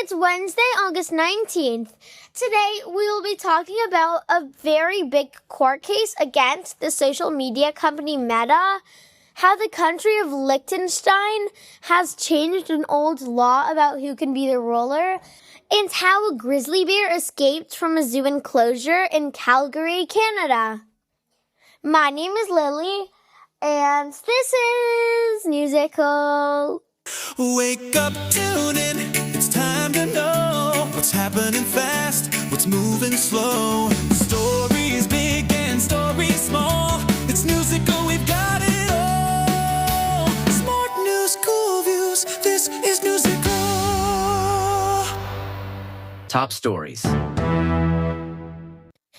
It's Wednesday, August 19th. Today, we will be talking about a very big court case against the social media company Meta, how the country of Liechtenstein has changed an old law about who can be the ruler, and how a grizzly bear escaped from a zoo enclosure in Calgary, Canada. My name is Lily, and this is Newsicle. Wake up, tune in, it's time to know what's happening fast, what's moving slow. Stories big and stories small, it's Newsicle, we've got it all. Smart news, cool views, this is Newsicle. Top stories.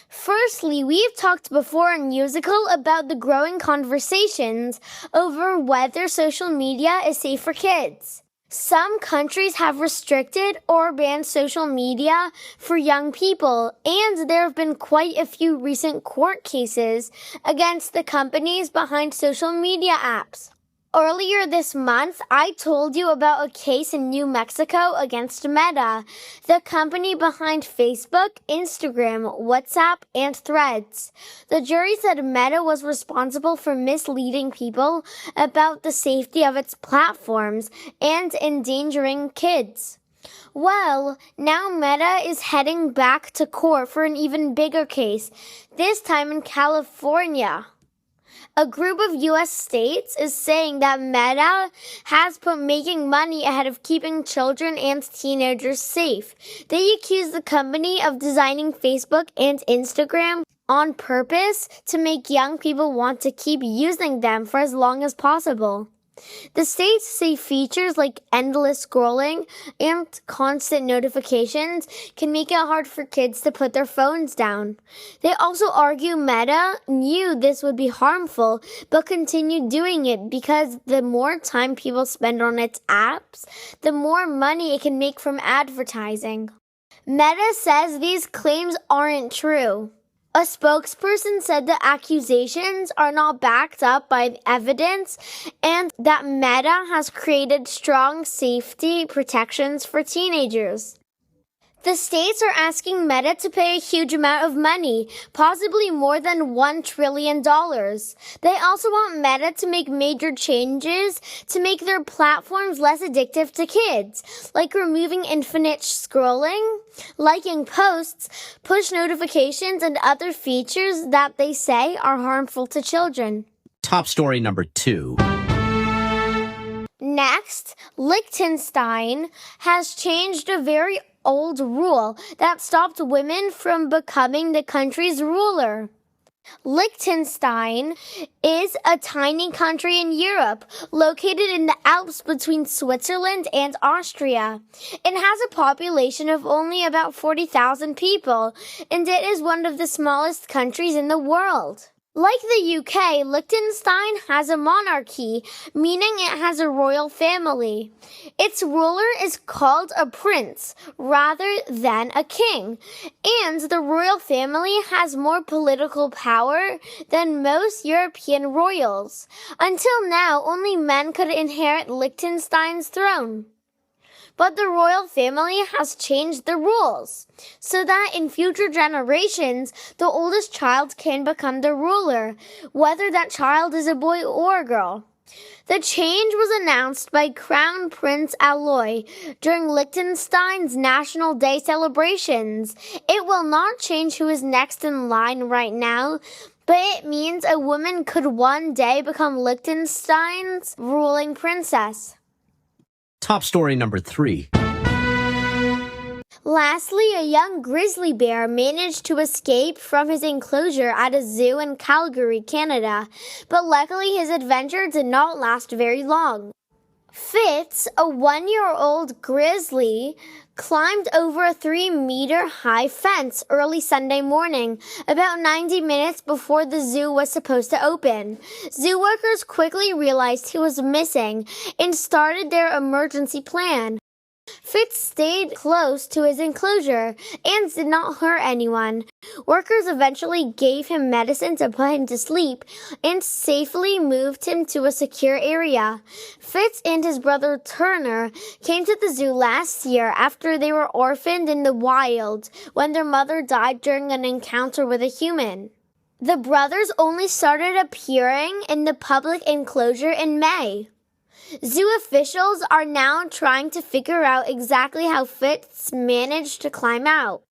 Firstly, we've talked before in Newsicle about the growing conversations over whether social media is safe for kids. Some countries have restricted or banned social media for young people, and there have been quite a few recent court cases against the companies behind social media apps. Earlier this month, I told you about a case in New Mexico against Meta, the company behind Facebook, Instagram, WhatsApp, and Threads. The jury said Meta was responsible for misleading people about the safety of its platforms and endangering kids. Well, now Meta is heading back to court for an even bigger case, this time in California. A group of U.S. states is saying that Meta has put making money ahead of keeping children and teenagers safe. They accuse the company of designing Facebook and Instagram on purpose to make young people want to keep using them for as long as possible. The states say features like endless scrolling and constant notifications can make it hard for kids to put their phones down. They also argue Meta knew this would be harmful, but continued doing it because the more time people spend on its apps, the more money it can make from advertising. Meta says these claims aren't true. A spokesperson said the accusations are not backed up by evidence and that Meta has created strong safety protections for teenagers. The states are asking Meta to pay a huge amount of money, possibly more than $1 trillion. They also want Meta to make major changes to make their platforms less addictive to kids, like removing infinite scrolling, liking posts, push notifications, and other features that they say are harmful to children. Top story number 2. Next, Liechtenstein has changed a very old rule that stopped women from becoming the country's ruler. Liechtenstein is a tiny country in Europe, located in the Alps between Switzerland and Austria. It has a population of only about 40,000 people, and it is one of the smallest countries in the world. Like the UK, Liechtenstein has a monarchy, meaning it has a royal family. Its ruler is called a prince rather than a king, and the royal family has more political power than most European royals. Until now, only men could inherit Liechtenstein's throne. But the royal family has changed the rules so that in future generations, the oldest child can become the ruler, whether that child is a boy or a girl. The change was announced by Crown Prince Aloy during Liechtenstein's National Day celebrations. It will not change who is next in line right now, but it means a woman could one day become Liechtenstein's ruling princess. Top story number 3. Lastly, a young grizzly bear managed to escape from his enclosure at a zoo in Calgary, Canada, but luckily his adventure did not last very long. Fitz, a 1-year-old grizzly, climbed over a 3-meter-high fence early Sunday morning, about 90 minutes before the zoo was supposed to open. Zoo workers quickly realized he was missing and started their emergency plan. Fitz stayed close to his enclosure and did not hurt anyone. Workers eventually gave him medicine to put him to sleep and safely moved him to a secure area. Fitz and his brother Turner came to the zoo last year after they were orphaned in the wild when their mother died during an encounter with a human. The brothers only started appearing in the public enclosure in May. Zoo officials are now trying to figure out exactly how Fitz managed to climb out.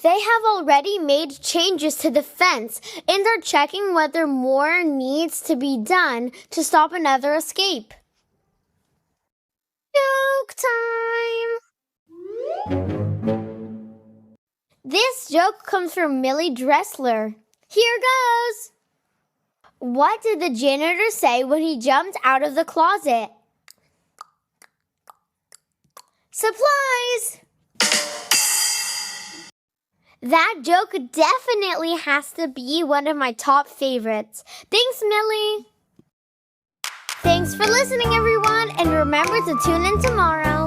They have already made changes to the fence and are checking whether more needs to be done to stop another escape. Joke time! This joke comes from Millie Dressler. Here goes! What did the janitor say when he jumped out of the closet? Supplies! That joke definitely has to be one of my top favorites. Thanks, Millie! Thanks for listening, everyone, and remember to tune in tomorrow.